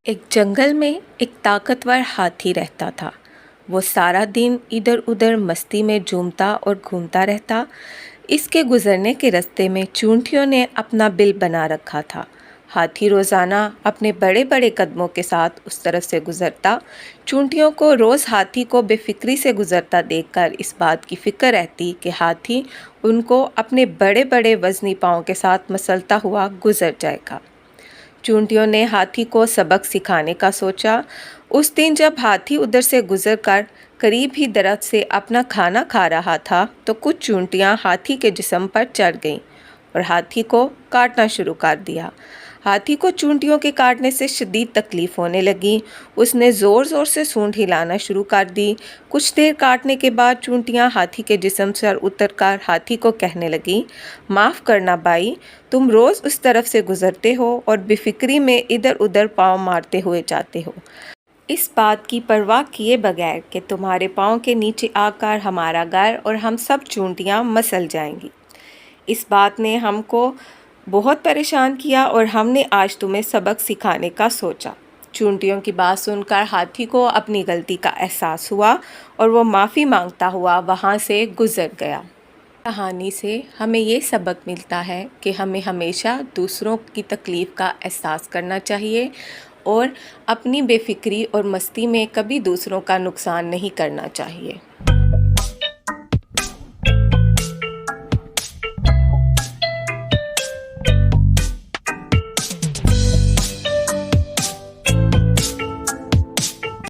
ایک جنگل میں ایک طاقتور ہاتھی رہتا تھا۔ وہ سارا دن ادھر ادھر مستی میں جھومتا اور گھومتا رہتا۔ اس کے گزرنے کے راستے میں چونٹیوں نے اپنا بل بنا رکھا تھا۔ ہاتھی روزانہ اپنے بڑے بڑے قدموں کے ساتھ اس طرف سے گزرتا۔ چونٹیوں کو روز ہاتھی کو بے فکری سے گزرتا دیکھ کر اس بات کی فکر رہتی کہ ہاتھی ان کو اپنے بڑے بڑے وزنی پاؤں کے ساتھ مسلتا ہوا گزر جائے گا۔ چونٹیوں نے ہاتھی کو سبق سکھانے کا سوچا۔ اس دن جب ہاتھی ادھر سے گزر کر قریب ہی درخت سے اپنا کھانا کھا رہا تھا تو کچھ چونٹیاں ہاتھی کے جسم پر چڑھ گئیں اور ہاتھی کو کاٹنا شروع کر دیا۔ ہاتھی کو چونٹیوں کے کاٹنے سے شدید تکلیف ہونے لگی۔ اس نے زور زور سے سونڈ ہلانا شروع کر دی۔ کچھ دیر کاٹنے کے بعد چونٹیاں ہاتھی کے جسم سے اتر کر ہاتھی کو کہنے لگیں، معاف کرنا بھائی، تم روز اس طرف سے گزرتے ہو اور بے فکری میں ادھر ادھر پاؤں مارتے ہوئے جاتے ہو۔ اس بات کی پرواہ کیے بغیر کہ تمہارے پاؤں کے نیچے آ کر ہمارا گھر اور ہم سب چونٹیاں مسل جائیں گی۔ اس بات نے ہم کو بہت پریشان کیا اور ہم نے آج تمہیں سبق سکھانے کا سوچا۔ چونٹیوں کی بات سن کر ہاتھی کو اپنی غلطی کا احساس ہوا اور وہ معافی مانگتا ہوا وہاں سے گزر گیا۔ کہانی سے ہمیں یہ سبق ملتا ہے کہ ہمیں ہمیشہ دوسروں کی تکلیف کا احساس کرنا چاہیے اور اپنی بے فکری اور مستی میں کبھی دوسروں کا نقصان نہیں کرنا چاہیے۔